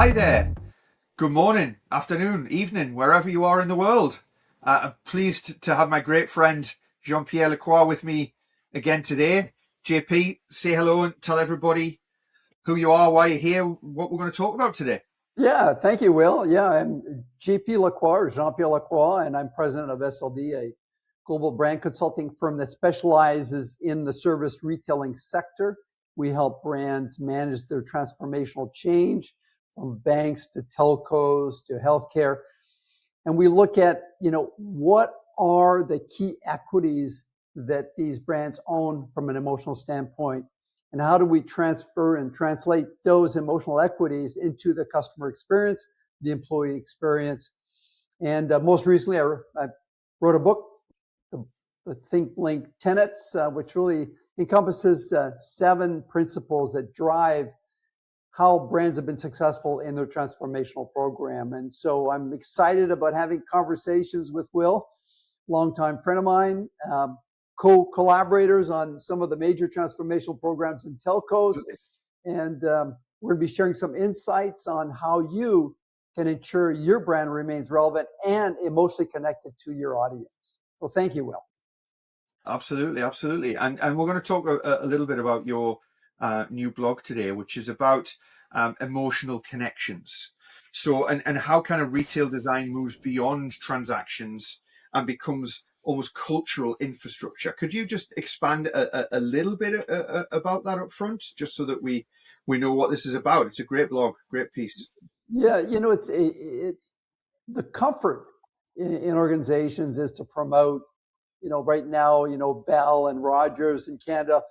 Hi there. Good morning, afternoon, evening, wherever you are in the world. I'm pleased to have my great friend Jean-Pierre Lacroix with me again today. JP, say hello and tell everybody who you are, why you're here, what we're going to talk about today. Yeah, thank you, Will. Yeah, I'm JP Lacroix, or Jean-Pierre Lacroix, and I'm president of SLD, a global brand consulting firm that specializes in the service retailing sector. We help brands manage their transformational change from banks to telcos to healthcare. And we look at, what are the key equities that these brands own from an emotional standpoint, and how do we transfer and translate those emotional equities into the customer experience, the employee experience. And most recently, I wrote a book, the Think Link Tenets, which really encompasses 7 principles that drive how brands have been successful in their transformational program. And so I'm excited about having conversations with Will, longtime friend of mine, co-collaborators on some of the major transformational programs in telcos. And we're going to be sharing some insights on how you can ensure your brand remains relevant and emotionally connected to your audience. So thank you, Will. Absolutely, absolutely. And we're going to talk a little bit about your new blog today, which is about emotional connections. So, and how kind of retail design moves beyond transactions and becomes almost cultural infrastructure. Could you just expand a little bit about that up front, just so that we know what this is about? It's a great blog, great piece. Yeah, it's the comfort in organizations is to promote. Right now, Bell and Rogers in Canada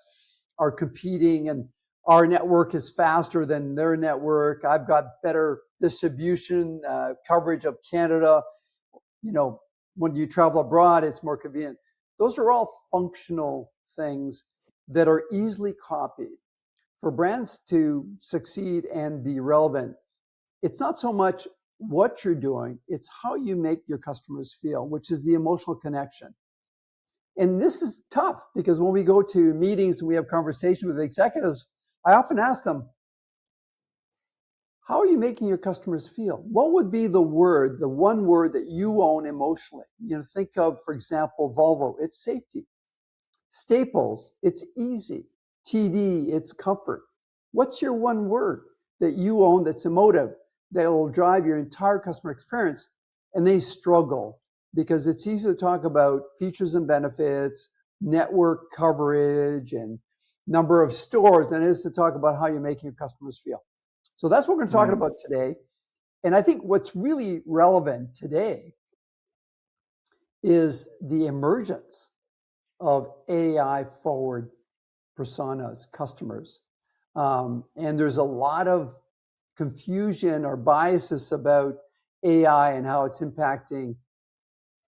are competing, and our network is faster than their network. I've got better distribution coverage of Canada. When you travel abroad, it's more convenient. Those are all functional things that are easily copied. For brands to succeed and be relevant, it's not so much what you're doing, it's how you make your customers feel, which is the emotional connection. And this is tough because when we go to meetings and we have conversations with executives, I often ask them, how are you making your customers feel? What would be the one word that you own emotionally? Think of, for example, Volvo, it's safety. Staples, it's easy. TD, it's comfort. What's your one word that you own that's emotive, that will drive your entire customer experience? And they struggle because it's easy to talk about features and benefits, network coverage, and number of stores than it is to talk about how you're making your customers feel. So that's what we're going to talk about today. And I think what's really relevant today is the emergence of AI forward personas, customers. And there's a lot of confusion or biases about AI and how it's impacting,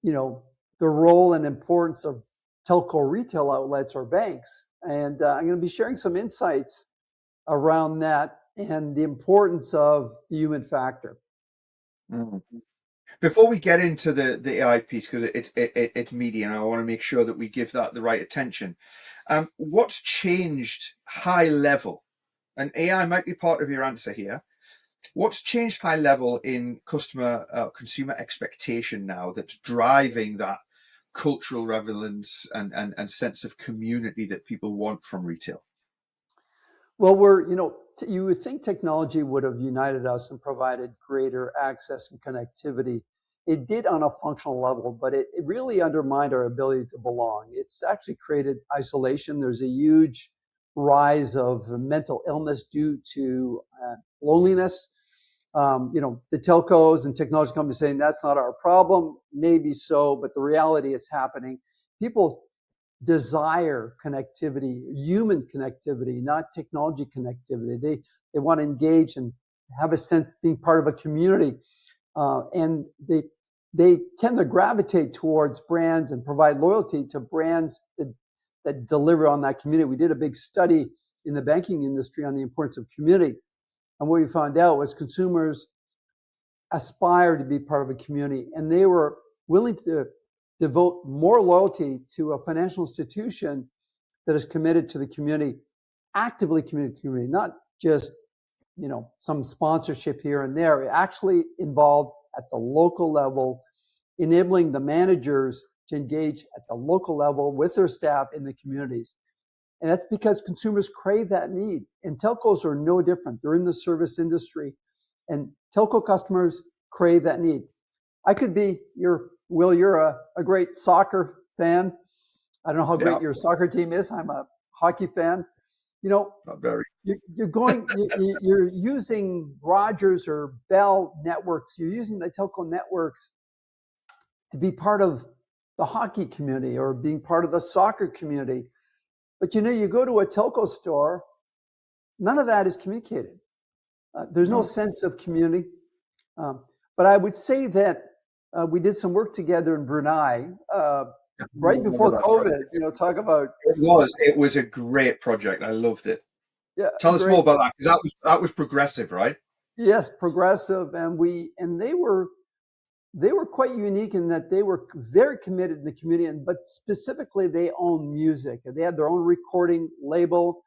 the role and importance of telco retail outlets or banks. And I'm going to be sharing some insights around that and the importance of the human factor. Before we get into the AI piece, because it's meaty and I want to make sure that we give that the right attention, what's changed high level? And AI might be part of your answer here. What's changed high level in consumer expectation now that's driving that cultural relevance and sense of community that people want from retail? Well, you would think technology would have united us and provided greater access and connectivity. It did on a functional level, but it really undermined our ability to belong. It's actually created isolation. There's a huge rise of mental illness due to loneliness. The telcos and technology companies saying that's not our problem. Maybe so, but the reality is happening. People desire connectivity, human connectivity, not technology connectivity. They want to engage and have a sense of being part of a community, and they tend to gravitate towards brands and provide loyalty to brands that deliver on that community. We did a big study in the banking industry on the importance of community, and what we found out was consumers aspire to be part of a community, and they were willing to devote more loyalty to a financial institution that is committed to the community, actively committed to the community, not just some sponsorship here and there. It actually involved at the local level, enabling the managers to engage at the local level with their staff in the communities. And that's because consumers crave that need. And telcos are no different. They're in the service industry. And telco customers crave that need. I could be Will, you're a great soccer fan. I don't know how great your soccer team is. I'm a hockey fan. Not very. You're using Rogers or Bell networks. You're using the telco networks to be part of the hockey community or being part of the soccer community. But you go to a telco store, none of that is communicated. There's no sense of community. But I would say that we did some work together in Brunei right before COVID. Talk about it was a great project. I loved it. Yeah, tell us more about that, because that was progressive, right? Yes, progressive, and they were quite unique in that they were very committed in the community, but specifically they own music. They had their own recording label.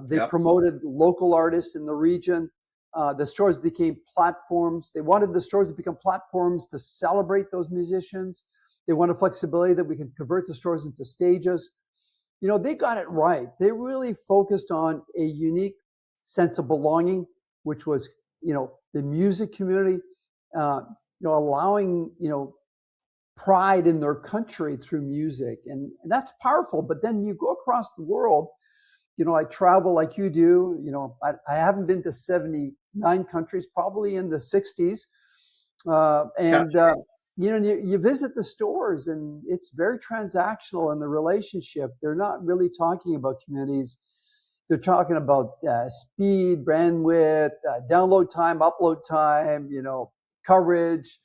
They promoted local artists in the region. The stores became platforms. They wanted the stores to become platforms to celebrate those musicians. They wanted flexibility that we can convert the stores into stages. They got it right. They really focused on a unique sense of belonging, which was, the music community, allowing, pride in their country through music. And that's powerful. But then you go across the world, I travel like you do. I haven't been to 79 countries, probably in the 60s. You visit the stores and it's very transactional in the relationship. They're not really talking about communities. They're talking about speed, bandwidth, download time, upload time, coverage.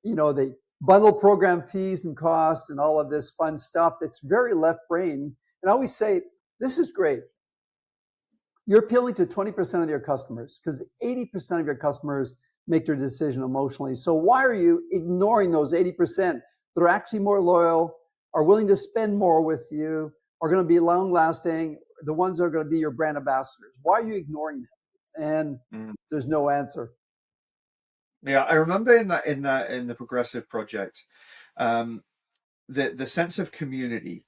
They bundle program fees and costs and all of this fun stuff that's very left brain. And I always say, this is great. You're appealing to 20% of your customers because 80% of your customers make their decision emotionally. So why are you ignoring those 80% that are actually more loyal, are willing to spend more with you, are going to be long lasting, the ones that are going to be your brand ambassadors? Why are you ignoring them? And there's no answer. Yeah, I remember in the progressive project, the sense of community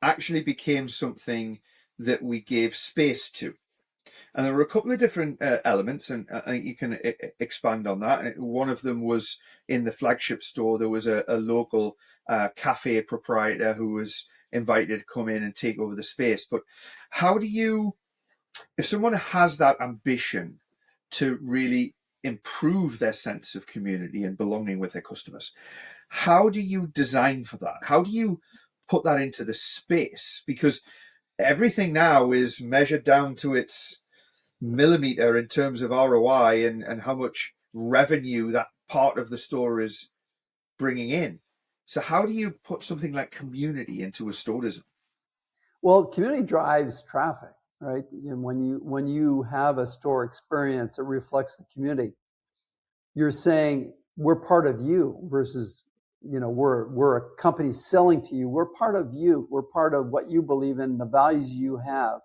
actually became something that we gave space to. And there were a couple of different elements, and I think you can expand on that. One of them was in the flagship store, there was a local cafe proprietor who was invited to come in and take over the space. But how do you, if someone has that ambition to really improve their sense of community and belonging with their customers, how do you design for that? How do you put that into the space? Because everything now is measured down to its millimeter in terms of ROI and how much revenue that part of the store is bringing in. So how do you put something like community into a store design? Well, community drives traffic, right? And when you have a store experience that reflects the community, you're saying we're part of you versus, we're a company selling to you. We're part of you. We're part of what you believe in, the values you have.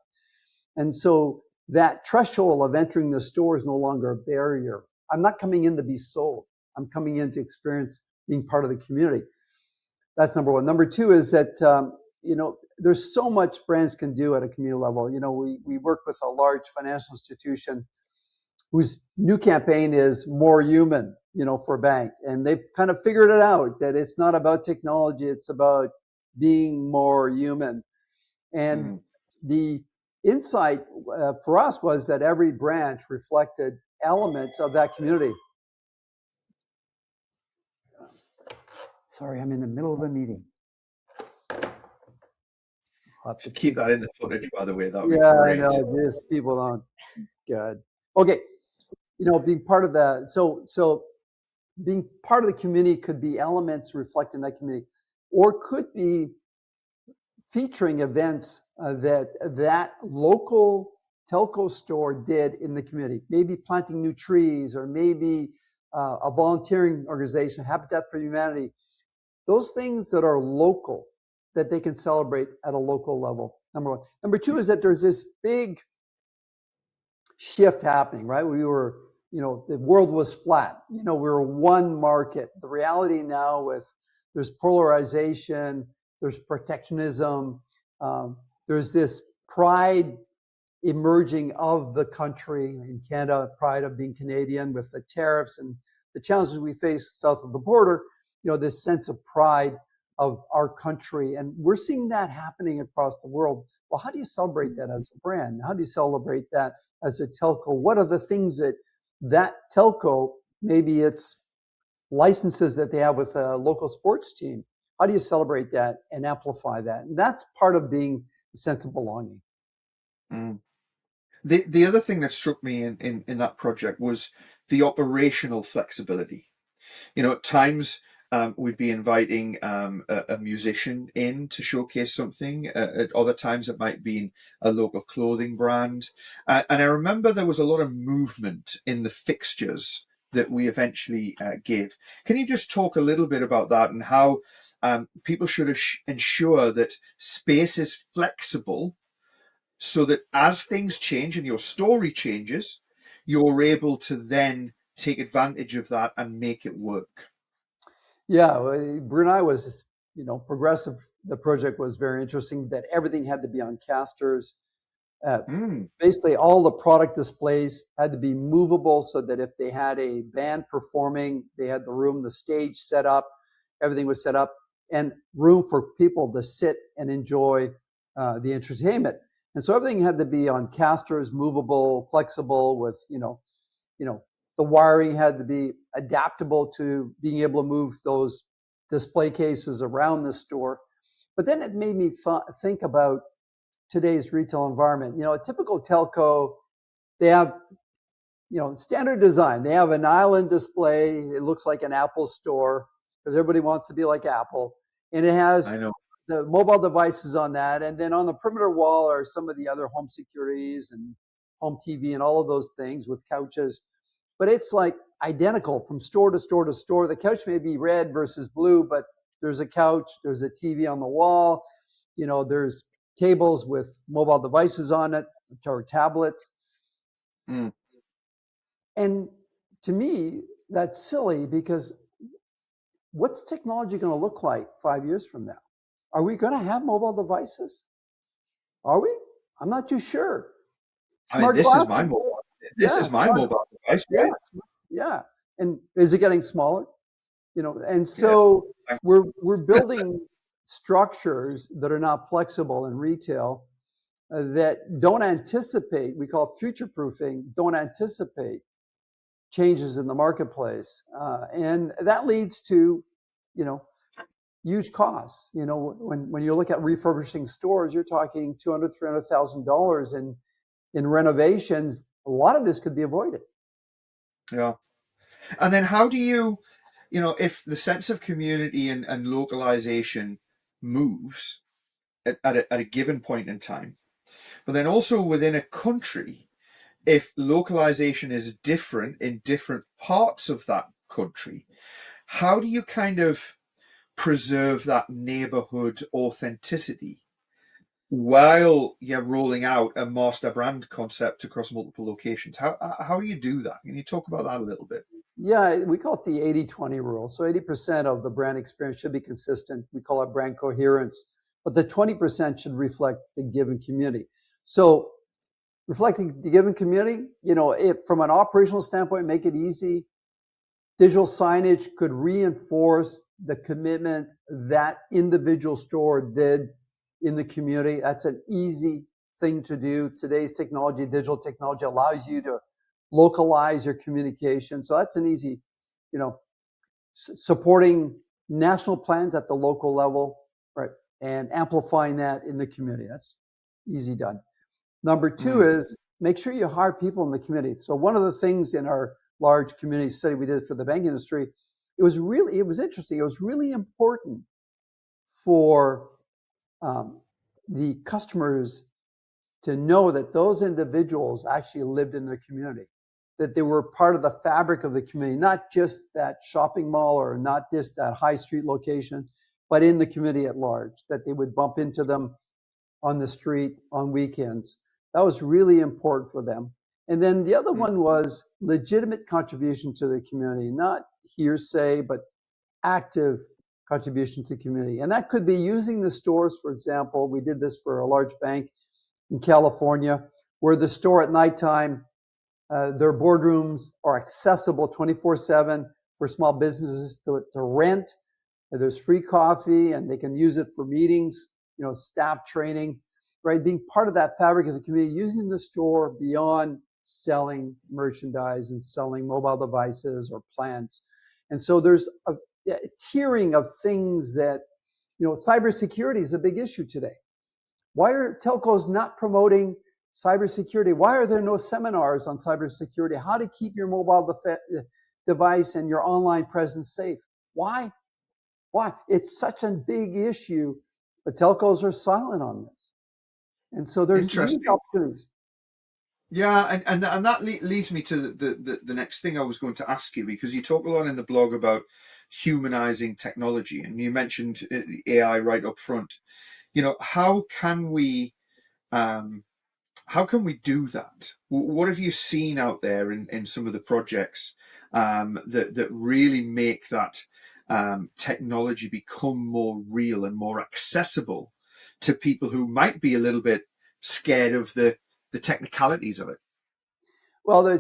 And so that threshold of entering the store is no longer a barrier. I'm not coming in to be sold. I'm coming in to experience being part of the community. That's number one. Number two is that, there's so much brands can do at a community level. We work with a large financial institution whose new campaign is more human, for a bank. And they've kind of figured it out that it's not about technology. It's about being more human. And the insight for us was that every branch reflected elements of that community. Sorry, I'm in the middle of a meeting. I'll have to keep that in the footage, by the way. That would be great. I know. Just people don't. Good. Okay. Being part of that. So being part of the community could be elements reflecting that community, or could be featuring events that local telco store did in the community. Maybe planting new trees, or maybe a volunteering organization, Habitat for Humanity. Those things that are local, that they can celebrate at a local level, number one. Number two is that there's this big shift happening, right? We were, the world was flat. We were one market. The reality now with there's polarization, there's protectionism, there's this pride emerging of the country in Canada, pride of being Canadian with the tariffs and the challenges we face south of the border, this sense of pride of our country. And we're seeing that happening across the world. Well, how do you celebrate that as a brand? How do you celebrate that as a telco? What are the things that telco, maybe it's licenses that they have with a local sports team. How do you celebrate that and amplify that? And that's part of being a sense of belonging. Mm. The other thing that struck me in that project was the operational flexibility. At times we'd be inviting a musician in to showcase something. At other times it might be a local clothing brand. And I remember there was a lot of movement in the fixtures that we eventually gave. Can you just talk a little bit about that and how people should ensure that space is flexible so that as things change and your story changes, you're able to then take advantage of that and make it work? Yeah, Brunei was, progressive. The project was very interesting that everything had to be on casters. Mm, Basically, all the product displays had to be movable so that if they had a band performing, they had the room, the stage set up, everything was set up, and room for people to sit and enjoy the entertainment. And so everything had to be on casters, movable, flexible. With the wiring had to be adaptable to being able to move those display cases around the store. But then it made me think about today's retail environment. A typical telco, they have, standard design. They have an island display. It looks like an Apple store because everybody wants to be like Apple. And it I has know. the mobile devices on that. And then on the perimeter wall are some of the other home securities and home TV and all of those things with couches. But it's like identical from store to store to store. The couch may be red versus blue, but there's a couch, there's a TV on the wall, there's tables with mobile devices on it or tablets. Mm. And to me, that's silly because what's technology going to look like 5 years from now? Are we going to have mobile devices? Are we? I'm not too sure. I mean, Smart glasses. this Yeah, is my smart. mobile device, Yeah, right? yeah. And is it getting smaller? And Yeah. so we're building structures that are not flexible in retail that don't anticipate, we call future proofing, don't anticipate changes in the marketplace. And that leads to, huge costs. When you look at refurbishing stores, you're talking $200,000, $300,000 in renovations. A lot of this could be avoided. Yeah. And then how do you, if the sense of community and localization moves at a given point in time, but then also within a country, if localization is different in different parts of that country, how do you kind of preserve that neighborhood authenticity while you're rolling out a master brand concept across multiple locations? How do you do that? Can you talk about that a little bit? Yeah, we call it the 80-20 rule. So 80% of the brand experience should be consistent. We call it brand coherence. But the 20% should reflect the given community. So reflecting the given community, from an operational standpoint, make it easy. Digital signage could reinforce the commitment that individual store did in the community. That's an easy thing to do. Today's technology, digital technology, allows you to localize your communication. So that's an easy, supporting national plans at the local level, right? And amplifying that in the community. That's easy done. Number two Mm, is make sure you hire people in the community. So one of the things in our large community study we did for the bank industry, it was interesting. It was really important for the customers to know that those individuals actually lived in the community, that they were part of the fabric of the community, not just that shopping mall or not just that high street location, but in the community at large, that they would bump into them on the street on weekends. That was really important for them. And then the other Mm. one was legitimate contribution to the community, not hearsay, but active contribution to the community. And that could be using the stores, for example. We did this for a large bank in California, where the store at nighttime, their boardrooms are accessible 24/7 for small businesses to rent. There's free coffee, and they can use it for meetings, staff training, right? Being part of that fabric of the community, using the store beyond selling merchandise and selling mobile devices or plants. And so there's a tiering of things that, cybersecurity is a big issue today. Why are telcos not promoting cybersecurity? Why are there no seminars on cybersecurity? How to keep your mobile device and your online presence safe? Why? Why? It's such a big issue, but telcos are silent on this. And so there's huge Interesting. opportunities. Yeah, and that leads me to the next thing I was going to ask you, because you talk a lot in the blog about humanizing technology, and you mentioned AI right up front. How can we do that? What have you seen out there in some of the projects that really make that technology become more real and more accessible to people who might be a little bit scared of the technicalities of it? Well,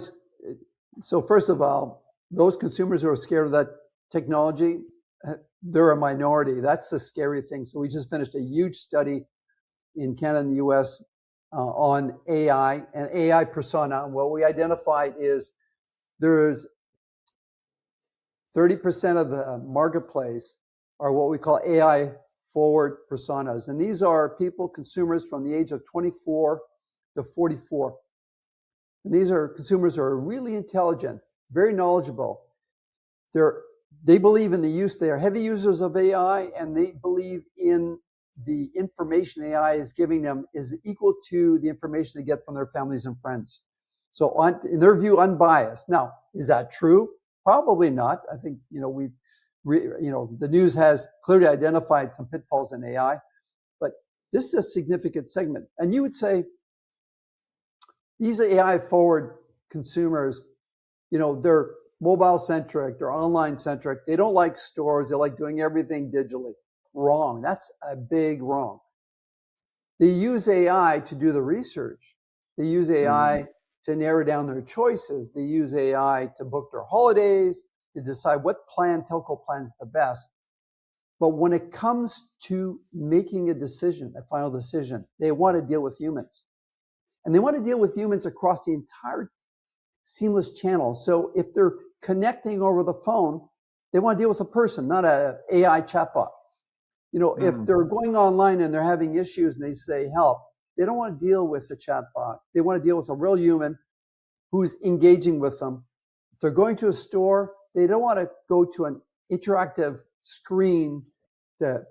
so first of all, those consumers who are scared of that technology, they're a minority. That's the scary thing. So we just finished a huge study in Canada and the US on AI and AI persona. And what we identified is there's 30% of the marketplace are what we call AI forward personas. And these are people, consumers from the age of 24 to 44. And these are consumers who are really intelligent, very knowledgeable. They believe in the use, they are heavy users of AI, and they believe in the information AI is giving them is equal to the information they get from their families and friends. So in their view, unbiased. Now, is that true? Probably not. I think, the news has clearly identified some pitfalls in AI, but this is a significant segment. And you would say these AI forward consumers, they're mobile centric, they're online centric. They don't like stores. They like doing everything digitally. Wrong. That's a big wrong. They use AI to do the research. They use AI to narrow down their choices. They use AI to book their holidays, to decide what telco plan is the best. But when it comes to making a decision, a final decision, they want to deal with humans. And they want to deal with humans across the entire seamless channel. So if they're connecting over the phone, they want to deal with a person, not an AI chatbot. If they're going online and they're having issues and they say help, they don't want to deal with a chatbot. They want to deal with a real human who's engaging with them. If they're going to a store, they don't want to go to an interactive screen to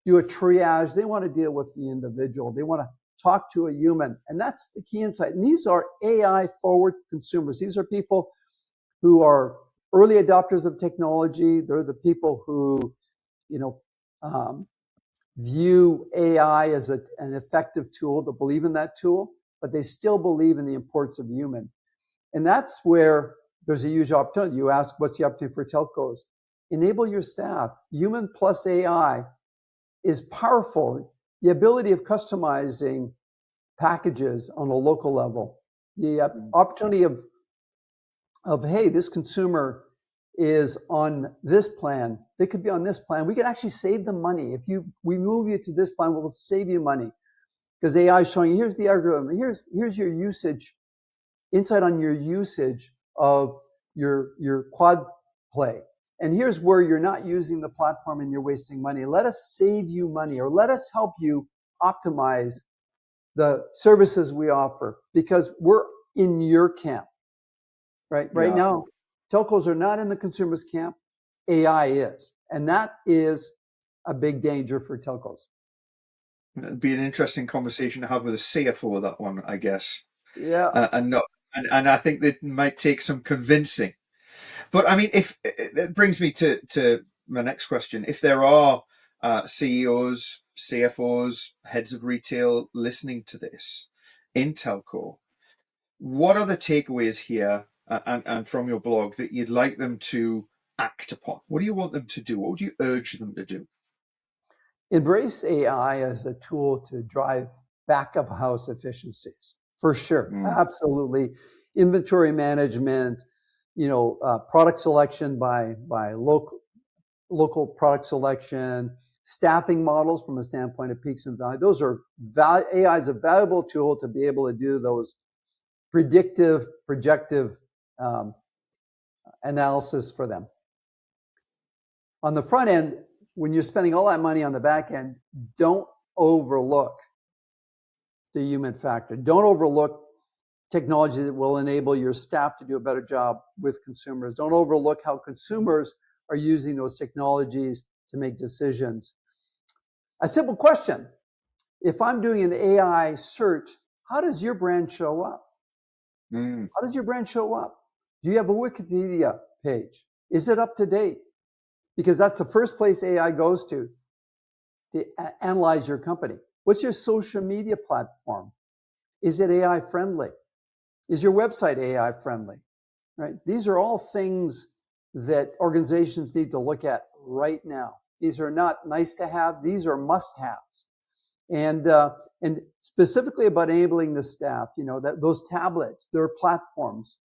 do a triage. They want to deal with the individual. They want to talk to a human. And that's the key insight. And these are AI forward consumers. These are people who are early adopters of technology. They're the people who, view AI as an effective tool, to believe in that tool, but they still believe in the importance of human. And that's where there's a huge opportunity. You ask, what's the opportunity for telcos? Enable your staff. Human plus AI is powerful. The ability of customizing packages on a local level, the opportunity of, hey, this consumer is on this plan. They could be on this plan. We can actually save them money. If we move you to this plan, we'll save you money. Because AI is showing you, here's the algorithm. Here's your usage, insight on your usage of your quad play. And here's where you're not using the platform and you're wasting money. Let us save you money, or let us help you optimize the services we offer, because we're in your camp, right? Yeah. Right now, telcos are not in the consumer's camp. AI is. And that is a big danger for telcos. It'd be an interesting conversation to have with a CFO, that one, I guess. Yeah. And I think that might take some convincing. But I mean, if it brings me to my next question, if there are CEOs, CFOs, heads of retail listening to this in telco, what are the takeaways here and from your blog that you'd like them to act upon? What do you want them to do? What would you urge them to do? Embrace AI as a tool to drive back of house efficiencies, for sure. Mm. Absolutely. Inventory management, product selection by local product selection, staffing models from a standpoint of peaks and value. Those are AI is a valuable tool to be able to do those predictive, projective analysis for them. On the front end, when you're spending all that money on the back end, don't overlook the human factor. Don't overlook technology that will enable your staff to do a better job with consumers. Don't overlook how consumers are using those technologies to make decisions. A simple question. If I'm doing an AI search, how does your brand show up? How does your brand show up? Do you have a Wikipedia page? Is it up to date? Because that's the first place AI goes to analyze your company. What's your social media platform? Is it AI friendly? Is your website AI friendly? Right? These are all things that organizations need to look at right now. These are not nice to have. These are must-haves. And specifically about enabling the staff, that those tablets, their platforms.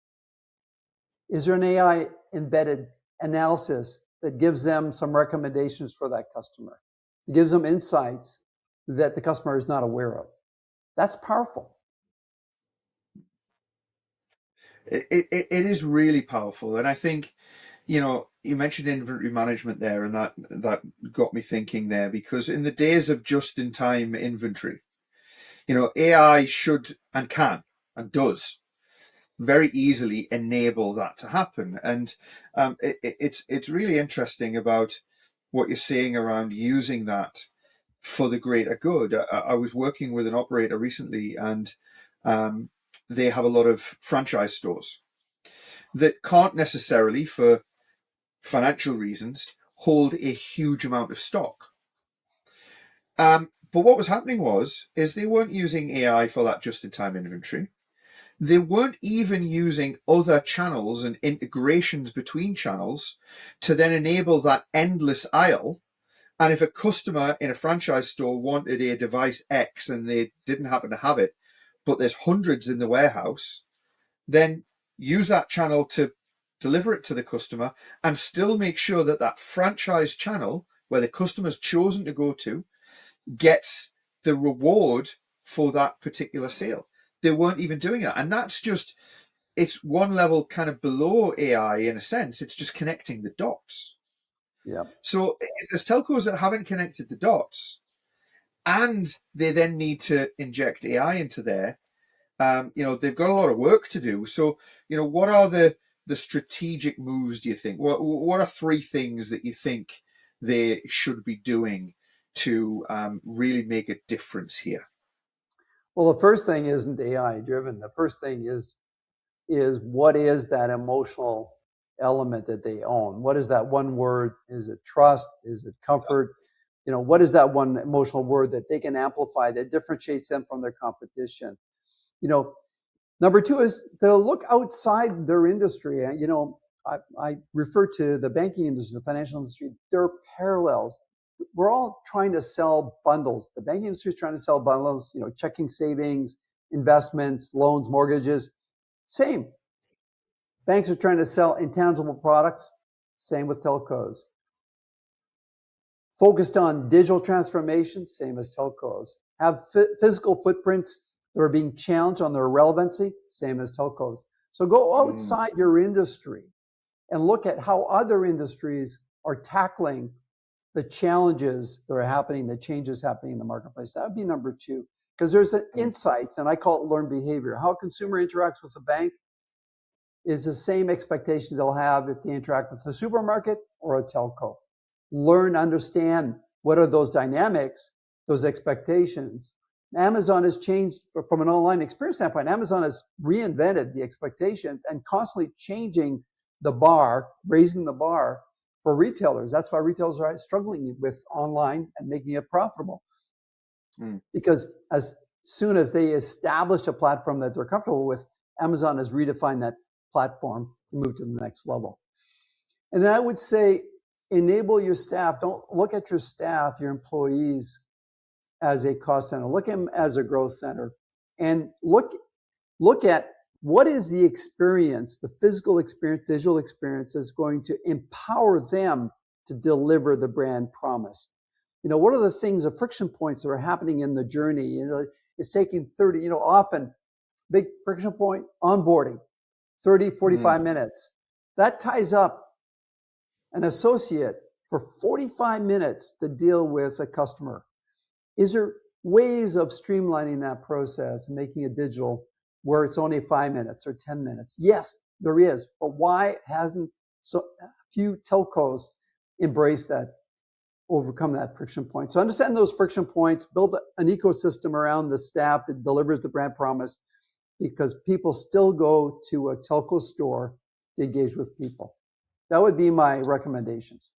Is there an AI embedded analysis that gives them some recommendations for that customer? It gives them insights that the customer is not aware of. That's powerful. It is really powerful. And I think, you mentioned inventory management there, and that got me thinking there, because in the days of just-in-time inventory, AI should and can and does very easily enable that to happen. And it's really interesting about what you're saying around using that for the greater good. I was working with an operator recently, and they have a lot of franchise stores that can't necessarily, for financial reasons, hold a huge amount of stock. But what was happening is they weren't using AI for that just-in-time inventory. They weren't even using other channels and integrations between channels to then enable that endless aisle. And if a customer in a franchise store wanted a device X and they didn't happen to have it, but there's hundreds in the warehouse, then use that channel to deliver it to the customer and still make sure that that franchise channel where the customer's chosen to go to gets the reward for that particular sale. They weren't even doing that. And that's just, it's one level kind of below AI in a sense. It's just connecting the dots. Yeah. So if there's telcos that haven't connected the dots and they then need to inject AI into there, they've got a lot of work to do. So, what are the strategic moves, do you think? What are three things that you think they should be doing to really make a difference here? Well, the first thing isn't AI driven. The first thing is what is that emotional element that they own? What is that one word? Is it trust? Is it comfort? What is that one emotional word that they can amplify that differentiates them from their competition? Number two is to look outside their industry. I refer to the banking industry, the financial industry. There are parallels. We're all trying to sell bundles. The banking industry is trying to sell bundles, checking, savings, investments, loans, mortgages. Same. Banks are trying to sell intangible products. Same with telcos. Focused on digital transformation. Same as telcos. Have physical footprints that are being challenged on their relevancy. Same as telcos. So go outside your industry and look at how other industries are tackling the challenges that are happening, the changes happening in the marketplace. That would be number two, because there's an insights, and I call it learned behavior. How a consumer interacts with a bank is the same expectation they'll have if they interact with a supermarket or a telco. Learn, understand what are those dynamics, those expectations. Amazon has changed from an online experience standpoint. Amazon has reinvented the expectations and constantly changing the bar, raising the bar for retailers. That's why retailers are struggling with online and making it profitable. Because as soon as they establish a platform that they're comfortable with, Amazon has redefined that platform to move to the next level. And then I would say, enable your staff. Don't look at your staff, your employees, as a cost center. Look at them as a growth center, and look at what is the experience, the physical experience, digital experience is going to empower them to deliver the brand promise. What are the things, the friction points that are happening in the journey? It's taking 30, often big friction point, onboarding, 30, 45 minutes. That ties up an associate for 45 minutes to deal with a customer. Is there ways of streamlining that process and making it digital where it's only 5 minutes or 10 minutes? Yes, there is. But why hasn't a few telcos embraced that, overcome that friction point? So understand those friction points, build an ecosystem around the staff that delivers the brand promise, because people still go to a telco store to engage with people. That would be my recommendations.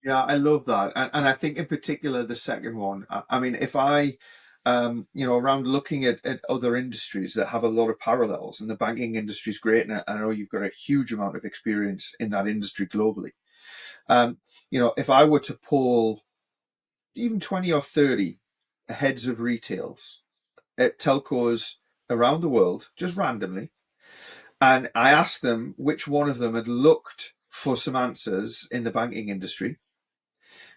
Yeah, I love that. And I think in particular, the second one, I mean, if I, around looking at other industries that have a lot of parallels, and the banking industry is great. And I know you've got a huge amount of experience in that industry globally. If I were to poll even 20 or 30 heads of retails at telcos around the world, just randomly, and I asked them which one of them had looked for some answers in the banking industry,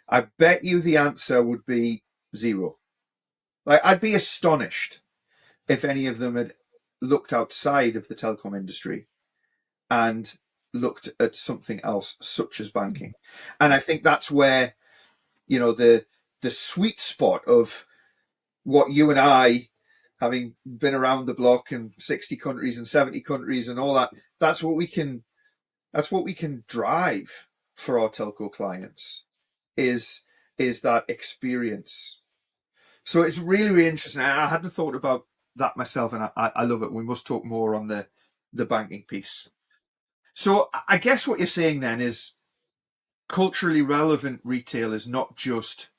I bet you the answer would be zero. Like, I'd be astonished if any of them had looked outside of the telecom industry and looked at something else, such as banking. And I think that's where, the sweet spot of what you and I, having been around the block in 60 countries and 70 countries and all that, that's what we can drive for our telco clients, is that experience. So it's really, really interesting. I hadn't thought about that myself, and I love it. We must talk more on the banking piece. So I guess what you're saying then is culturally relevant retail is not just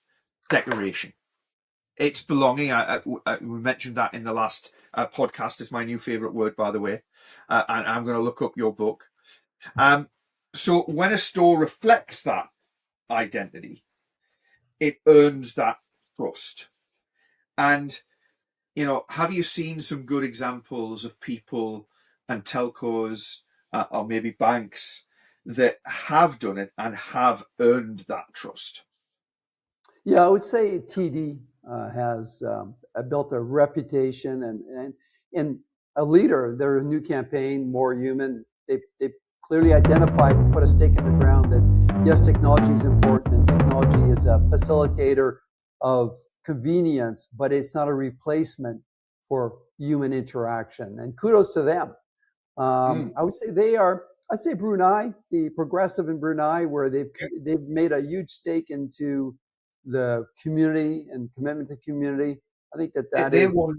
decoration. It's belonging. We mentioned that in the last podcast. It's my new favorite word, by the way. And I'm going to look up your book. So when a store reflects that identity, it earns that trust. And, have you seen some good examples of people and telcos or maybe banks that have done it and have earned that trust? Yeah, I would say TD has built a reputation and a leader. Their new campaign, More Human, they clearly identified and put a stake in the ground that yes, technology is important and technology is a facilitator of convenience, but it's not a replacement for human interaction. And kudos to them. I would say they are. I'd say Brunei, the progressive in Brunei, where they've made a huge stake into the community and commitment to community. I think they won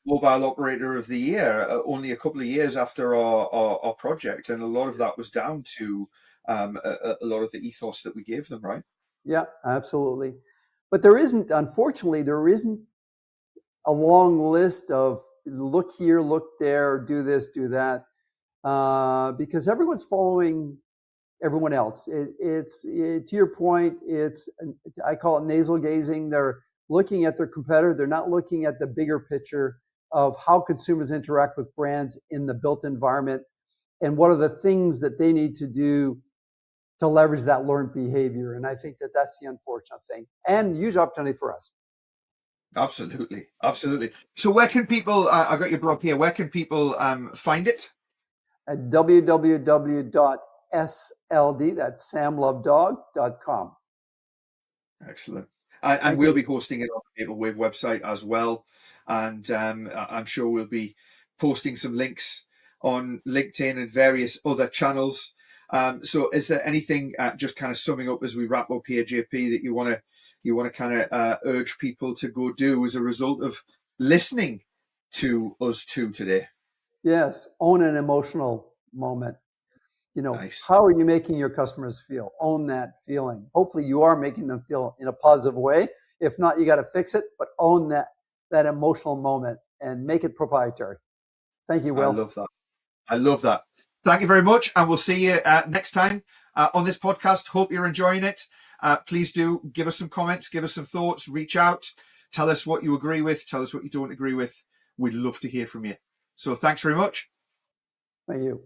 Mobile Operator of the Year only a couple of years after our project, and a lot of that was down to a lot of the ethos that we gave them, right? Yeah, absolutely. But unfortunately, there isn't a long list of look here, look there, do this, do that, because everyone's following everyone else. To your point, I call it nasal gazing. They're looking at their competitor. They're not looking at the bigger picture of how consumers interact with brands in the built environment and what are the things that they need to do to leverage that learned behavior. And I think that's the unfortunate thing and huge opportunity for us. Absolutely. Absolutely. So where can people, I got your blog here, where can people find it? At www.sld, that's samlovedog.com. Excellent. And we'll be hosting it on the Maplewave website as well. And I'm sure we'll be posting some links on LinkedIn and various other channels. So is there anything, just kind of summing up as we wrap up here, JP, that you want to kind of urge people to go do as a result of listening to us two today? Yes, own an emotional moment. Nice. How are you making your customers feel? Own that feeling. Hopefully you are making them feel in a positive way. If not, you got to fix it, but own that emotional moment and make it proprietary. Thank you, Will. I love that. I love that. Thank you very much, and we'll see you next time on this podcast. Hope you're enjoying it. Please do give us some comments, give us some thoughts, reach out, tell us what you agree with, tell us what you don't agree with. We'd love to hear from you. So thanks very much. Thank you.